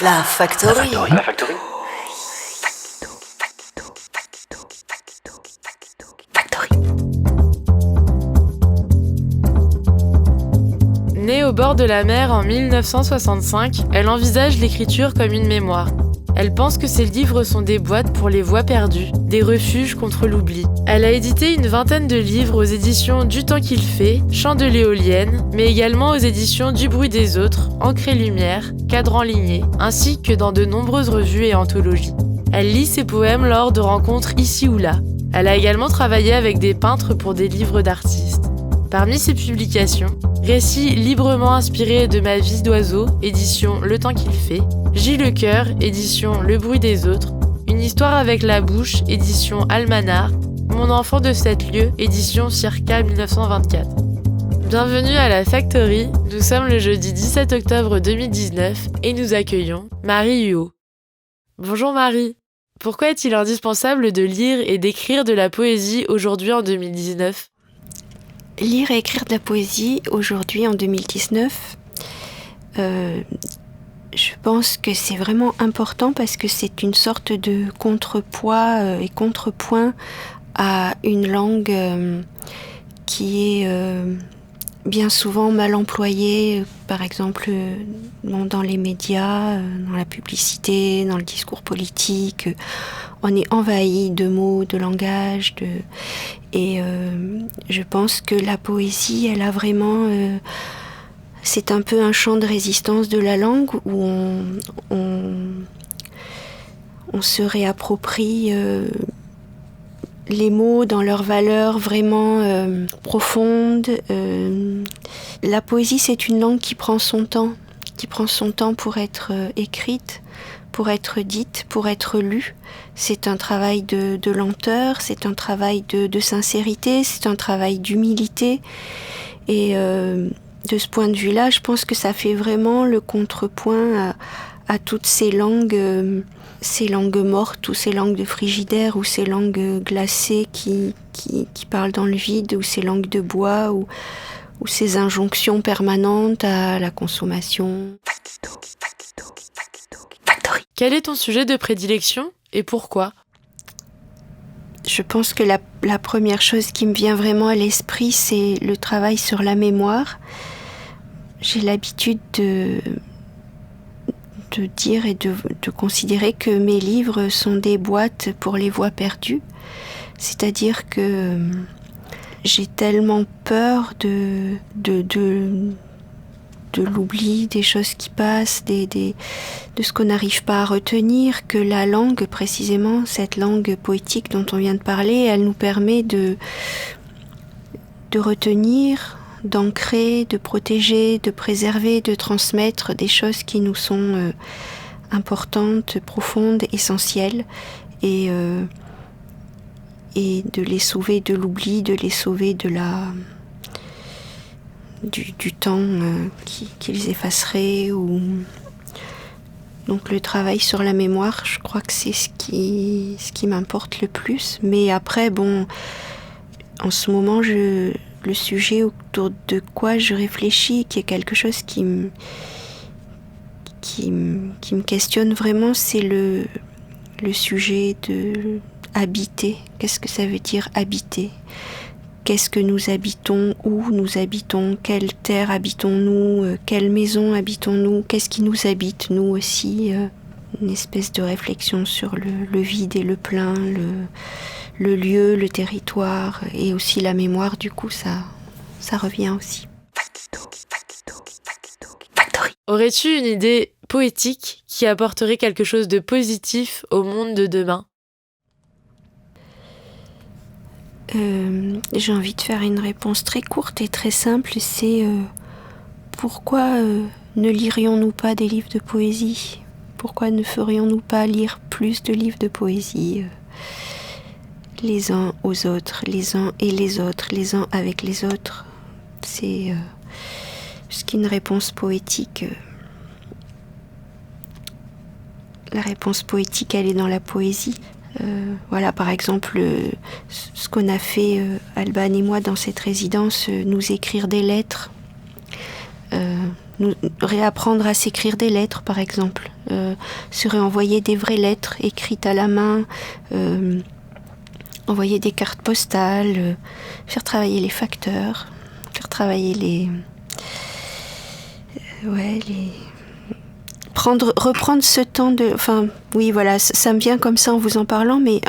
La Factory. La Factory. Née au bord de la mer en 1965, elle envisage l'écriture comme une mémoire. Elle pense que ses livres sont des boîtes pour les voix perdues, des refuges contre l'oubli. Elle a édité une vingtaine de livres aux éditions Du Temps qu'il fait, Chants de l'éolienne, mais également aux éditions Du Bruit des Autres, Encre et Lumière, Cadran Ligné, ainsi que dans de nombreuses revues et anthologies. Elle lit ses poèmes lors de rencontres ici ou là. Elle a également travaillé avec des peintres pour des livres d'artistes. Parmi ses publications, récits librement inspirés de ma vie d'oiseau, édition Le Temps qu'il fait, Gilles Le Cœur, édition Le Bruit des Autres, Une histoire avec la bouche, édition Almanach, Mon enfant de 7 lieues, édition Circa 1924. Bienvenue à la Factory, nous sommes le jeudi 17 octobre 2019 et nous accueillons Marie Huot. Bonjour Marie, pourquoi est-il indispensable de lire et d'écrire de la poésie aujourd'hui en 2019 ? Lire et écrire de la poésie aujourd'hui en 2019, je pense que c'est vraiment important parce que c'est une sorte de contrepoids et contrepoint à une langue qui est bien souvent mal employée, par exemple dans les médias, dans la publicité, dans le discours politique. On est envahi de mots, de langage, et je pense que la poésie, elle a vraiment... c'est un peu un champ de résistance de la langue où on se réapproprie les mots dans leur valeur vraiment profonde. La poésie, c'est une langue qui prend son temps pour être écrite, pour être dite, pour être lue. C'est un travail de lenteur, c'est un travail de sincérité, c'est un travail d'humilité. Et de ce point de vue-là, je pense que ça fait vraiment le contrepoint à toutes ces langues mortes, ou ces langues de frigidaire, ou ces langues glacées qui parlent dans le vide, ou ces langues de bois, ou ces injonctions permanentes à la consommation. Quel est ton sujet de prédilection et pourquoi ? Je pense que la première chose qui me vient vraiment à l'esprit, c'est le travail sur la mémoire. J'ai l'habitude de dire et de considérer que mes livres sont des boîtes pour les voix perdues. C'est-à-dire que j'ai tellement peur de l'oubli, des choses qui passent, de ce qu'on n'arrive pas à retenir, que la langue, précisément, cette langue poétique dont on vient de parler, elle nous permet de retenir, d'ancrer, de protéger, de préserver, de transmettre des choses qui nous sont importantes, profondes, essentielles, et de les sauver de l'oubli, de les sauver de du temps qu'ils effaceraient. Donc le travail sur la mémoire, je crois que c'est ce qui m'importe le plus. Mais après, bon, en ce moment, le sujet autour de quoi je réfléchis, qui est quelque chose qui me questionne vraiment, c'est le sujet de habiter. Qu'est-ce que ça veut dire habiter ? Qu'est-ce que nous habitons ? Où nous habitons ? Quelle terre habitons-nous ? Quelle maison habitons-nous ? Qu'est-ce qui nous habite, nous aussi ? Une espèce de réflexion sur le vide et le plein, le lieu, le territoire, et aussi la mémoire, du coup, ça revient aussi. Aurais-tu une idée poétique qui apporterait quelque chose de positif au monde de demain ? J'ai envie de faire une réponse très courte et très simple, c'est pourquoi ne lirions-nous pas des livres de poésie ? Pourquoi ne ferions-nous pas lire plus de livres de poésie les uns aux autres, les uns et les autres, les uns avec les autres ? C'est ce qu'une réponse poétique. La réponse poétique, elle est dans la poésie. Voilà, par exemple, ce qu'on a fait, Alban et moi, dans cette résidence, nous écrire des lettres, réapprendre à s'écrire des lettres, par exemple, se réenvoyer des vraies lettres écrites à la main, envoyer des cartes postales, faire travailler les facteurs, faire travailler reprendre ce temps de... Enfin, oui, voilà, ça me vient comme ça en vous en parlant, mais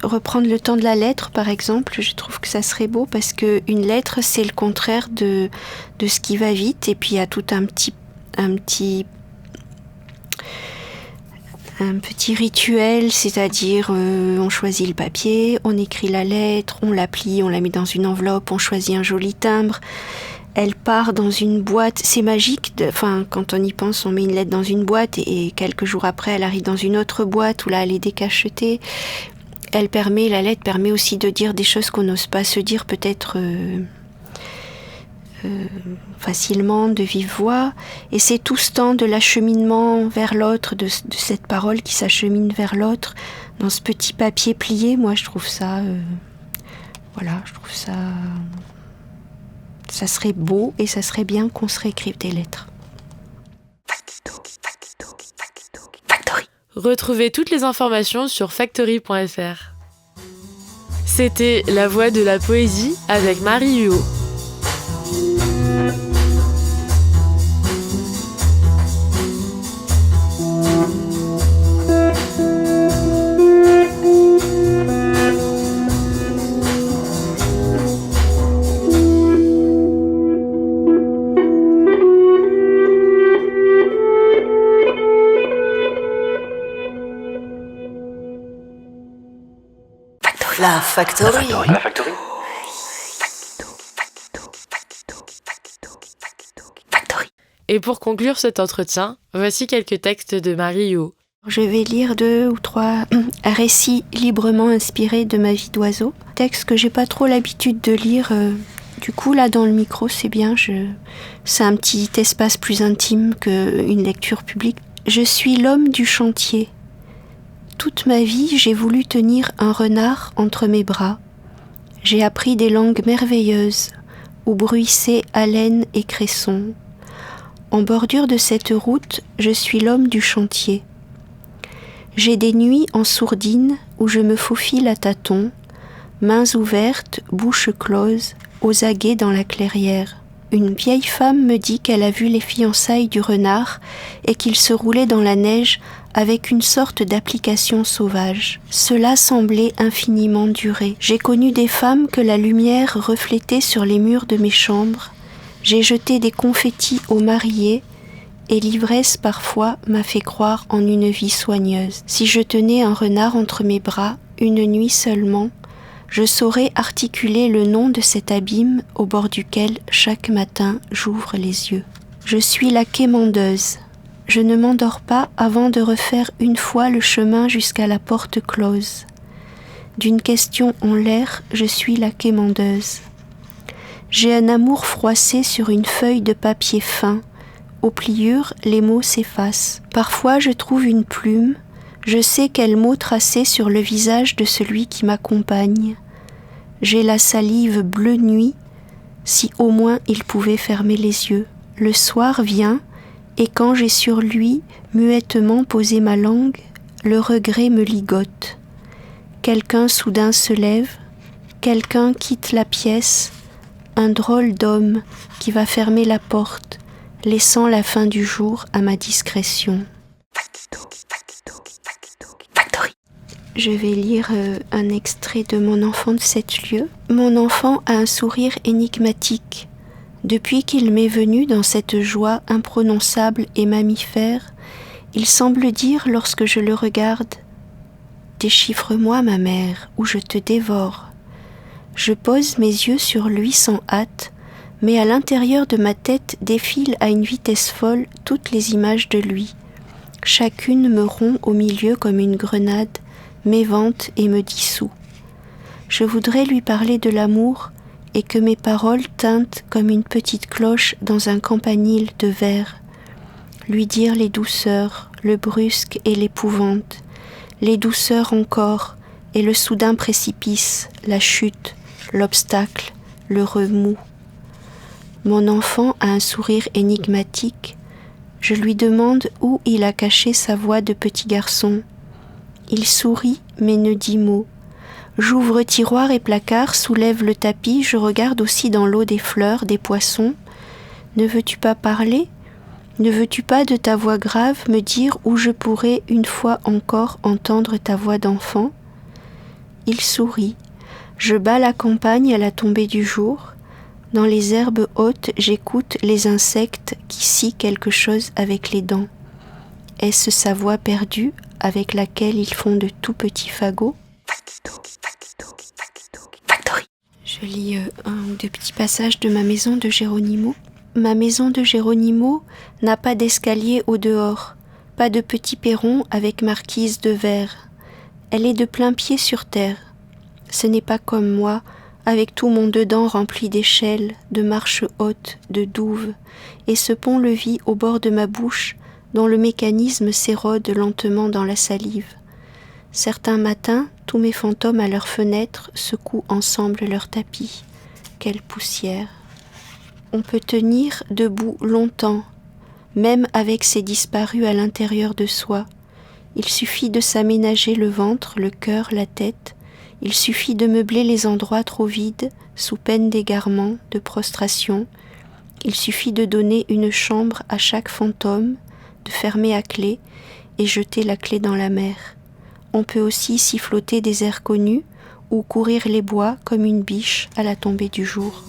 reprendre le temps de la lettre, par exemple, je trouve que ça serait beau, parce qu'une lettre, c'est le contraire de ce qui va vite, et puis il y a tout un petit rituel, c'est-à-dire on choisit le papier, on écrit la lettre, on la plie, on la met dans une enveloppe, on choisit un joli timbre. Elle part dans une boîte, c'est magique, quand on y pense, on met une lettre dans une boîte et quelques jours après elle arrive dans une autre boîte où là elle est décachetée. La lettre permet aussi de dire des choses qu'on n'ose pas se dire peut-être facilement, de vive voix, et c'est tout ce temps de l'acheminement vers l'autre, de cette parole qui s'achemine vers l'autre, dans ce petit papier plié. Moi je trouve ça, ça serait beau et ça serait bien qu'on se réécrive des lettres. Factory. Retrouvez toutes les informations sur factory.fr. C'était La Voix de la Poésie avec Marie Huot. La Factory. La Factory. Et pour conclure cet entretien, voici quelques textes de Marie Huot. Je vais lire 2 ou 3 récits librement inspirés de ma vie d'oiseau. Textes que j'ai pas trop l'habitude de lire. Du coup, là, dans le micro, c'est bien. C'est un petit espace plus intime qu'une lecture publique. Je suis l'homme du chantier. Toute ma vie, j'ai voulu tenir un renard entre mes bras. J'ai appris des langues merveilleuses, où bruissaient haleine et cresson. En bordure de cette route, je suis l'homme du chantier. J'ai des nuits en sourdine où je me faufile à tâtons, mains ouvertes, bouche close, aux aguets dans la clairière. Une vieille femme me dit qu'elle a vu les fiançailles du renard et qu'il se roulait dans la neige avec une sorte d'application sauvage. Cela semblait infiniment durer. J'ai connu des femmes que la lumière reflétait sur les murs de mes chambres. J'ai jeté des confettis aux mariés et l'ivresse parfois m'a fait croire en une vie soigneuse. Si je tenais un renard entre mes bras, une nuit seulement, je saurais articuler le nom de cet abîme au bord duquel chaque matin j'ouvre les yeux. Je suis la quémandeuse. Je ne m'endors pas avant de refaire une fois le chemin jusqu'à la porte close. D'une question en l'air, je suis la quémandeuse. J'ai un amour froissé sur une feuille de papier fin. Aux pliures, les mots s'effacent. Parfois, je trouve une plume. Je sais quel mot tracer sur le visage de celui qui m'accompagne. J'ai la salive bleu nuit, si au moins il pouvait fermer les yeux. Le soir vient, et quand j'ai sur lui muettement posé ma langue, le regret me ligote. Quelqu'un soudain se lève, quelqu'un quitte la pièce, un drôle d'homme qui va fermer la porte, laissant la fin du jour à ma discrétion. Je vais lire un extrait de Mon enfant de 7 lieues. Mon enfant a un sourire énigmatique. Depuis qu'il m'est venu dans cette joie imprononçable et mammifère, il semble dire lorsque je le regarde « Déchiffre-moi, ma mère, ou je te dévore ». Je pose mes yeux sur lui sans hâte, mais à l'intérieur de ma tête défilent à une vitesse folle toutes les images de lui. Chacune me rompt au milieu comme une grenade, m'évente et me dissout. Je voudrais lui parler de l'amour et que mes paroles tintent comme une petite cloche dans un campanile de verre. Lui dire les douceurs, le brusque et l'épouvante, les douceurs encore et le soudain précipice, la chute, l'obstacle, le remous. Mon enfant a un sourire énigmatique. Je lui demande où il a caché sa voix de petit garçon. Il sourit mais ne dit mot. J'ouvre tiroir et placard, soulève le tapis, je regarde aussi dans l'eau des fleurs, des poissons. Ne veux-tu pas parler ? Ne veux-tu pas de ta voix grave me dire où je pourrais une fois encore entendre ta voix d'enfant ? Il sourit. Je bats la campagne à la tombée du jour. Dans les herbes hautes, j'écoute les insectes qui scient quelque chose avec les dents. Est-ce sa voix perdue avec laquelle ils font de tout petits fagots ? Je lis un ou deux petits passages de ma maison de Geronimo. Ma maison de Geronimo n'a pas d'escalier au dehors, pas de petit perron avec marquise de verre. Elle est de plein pied sur terre. Ce n'est pas comme moi, avec tout mon dedans rempli d'échelles, de marches hautes, de douves, et ce pont-levis au bord de ma bouche, dont le mécanisme s'érode lentement dans la salive. Certains matins, tous mes fantômes à leurs fenêtres secouent ensemble leurs tapis. Quelle poussière! On peut tenir debout longtemps, même avec ses disparus à l'intérieur de soi. Il suffit de s'aménager le ventre, le cœur, la tête. Il suffit de meubler les endroits trop vides, sous peine d'égarement, de prostration. Il suffit de donner une chambre à chaque fantôme, de fermer à clé et jeter la clé dans la mer. On peut aussi siffloter des airs connus ou courir les bois comme une biche à la tombée du jour.